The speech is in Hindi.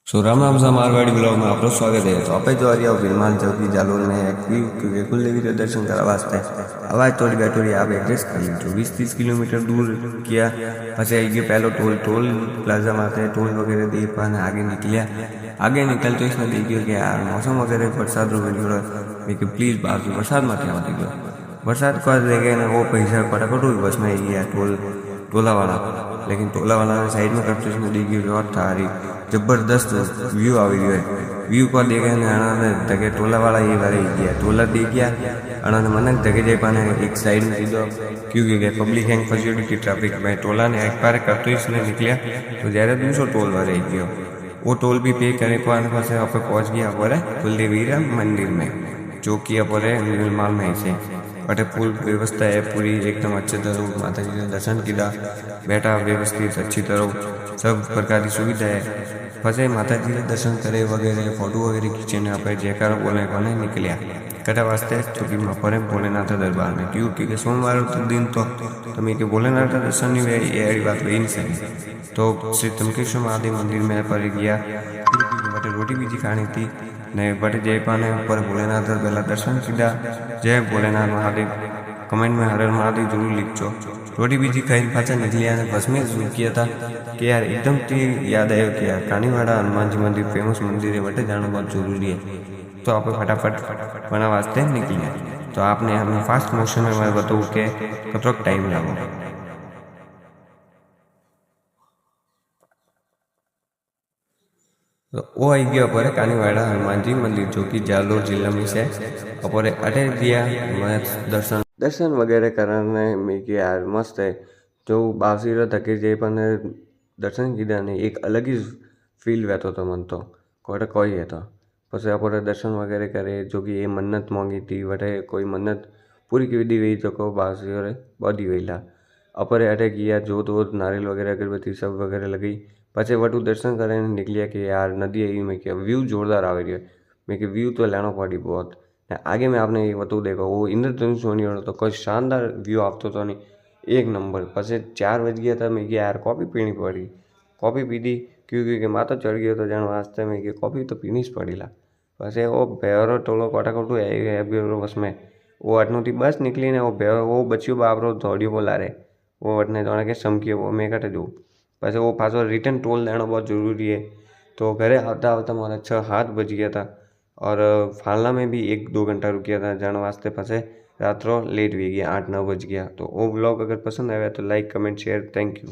सो राम राम सा मारवाड़ी ब्लॉग में आपका स्वागत है। तो आप जो आ रही हो विरमाल चौकी जालोर में क्योंकि कुल देवी के दर्शन करा वास्ते आवाज थोड़ी बैठोड़ी आप एड्रेस कर लीजिए 20-30 किलोमीटर दूर किया પછી आई गया पहले टोल टोल प्लाजा माथे टोल वगैरह दी पाने आगे निकलिया। आगे निकल तो इसने देखियो कि यार मौसम वगैरह बरसात रो गयो लेकिन प्लीज बाकी बरसात मत आवा दीजिए। बरसात को देखे ना वो पैसा फटाफट हुई बस में गया टोला वाला। लेकिन टोला वाला ने साइड में करते इसने देखियो और थारी जबरदस्त व्यू आ रही है। व्यू को देखे ने धके टोला वाला ये वाले गया टोला दे गया अणाने मन धके जाए पाने एक साइड में सीधो क्योंकि गया पब्लिक हैंग फसी थी ट्रैफिक में टोला ने एक बार करते इसने निकलिया तो ज्यादा दूसरो टोल वाले गयो। वो टोल भी पे करे पाने पास आप पहुंच गया बोले कुलदेवी मंदिर में चौकी बोले निर्माल में से अटे फुल व्यवस्था है पूरी एकदम अच्छे तरह माता जी ने दर्शन किया बैठा व्यवस्थित अच्छी तरह सब प्रकार की सुविधा है। फसे माता जी ने दर्शन करे वगैरह फोटो वगैरह खींचे ने आप जयकार बोले कोने निकलिया कटा वास्ते चौकी में पड़े भोलेनाथ दरबार में क्योंकि सोमवार दिन तो तमें कि भोलेनाथ दर्शन नहीं हुए ये बात हुई नहीं सही। तो श्री तमकेश्वर महादेव मंदिर में पर गया बटे रोटी बीजी खानी थी ने बटे जय पाने ऊपर भोलेनाथ पहला दर्शन सीधा जय भोलेनाथ महादेव कमेंट में हर महादेव जरूर लिखो। रोटी बीजी खाई पाचा निकलिया ने बस में किया था कि यार एकदम याद आयो कि यार कानीवाड़ा हनुमान जी मंदिर फेमस मंदिर है बटे जाना बहुत जरूरी है। तो आप फटाफट बना वास्ते निकलिए। तो आपने हमें फास्ट मोशन में मैं बताऊँ कि कतरो टाइम लगो। तो वो आई गया पर कानीवाड़ा हनुमान जी मंदिर जो कि जालोर जिला में से अपने अटैच दिया मैं दर्शन वगैरह कराने में कि यार मस्त है जो बावसीर थके जे पण दर्शन किया ने एक अलग ही फील वहतो तो मन तो कोई है तो પછી આપણે દર્શન વગેરે કરે જો કે એ મન્નત માંગી थी वटे कोई मन्नत पूरी की दी गई तो को बास बॉडी वेला अपरे अटे किया जो तो नारियल वगैरह अगरबत्ती सब वगैरह लगी पचे वटू दर्शन करे निकलिया कि यार नदी आई में क्या व्यू जोरदार आ रही है मैं कि व्यू तो लेना पड़ी बहुत। आगे में आपने ये बतू देखो वो इंद्रधनुष होने वाला तो कोई शानदार व्यू आपतो तो नहीं एक नंबर। पचे 4 बज गया था मैं कि यार कॉफ़ी पीनी पड़ी कॉफ़ी पीधी क्योंकि माता चढ़ गयो तो जान वास्ते में कि कॉफ़ी तो पीनी ज पड़ी ला। પછી वो भेरो टोलो कोटाकोटू है बस में वो अटनू थी बस निकली ने वो भेरो वो बच्चियों बाबरो दौड़ियो बोला रे वो अटने जाने के समकियो वो मैं कटे जो પછી वो पासो रिटर्न टोल देना बहुत ज़रूरी है। तो घरे आता आता मारा 6-7 बज गया था और फालना में भी 1-2 घंटा रुकिया था जाने वास्ते પછી रात्रों लेट भी गया 8-9 बज गया। तो वो ब्लॉग अगर पसंद आया तो like comment share thank you.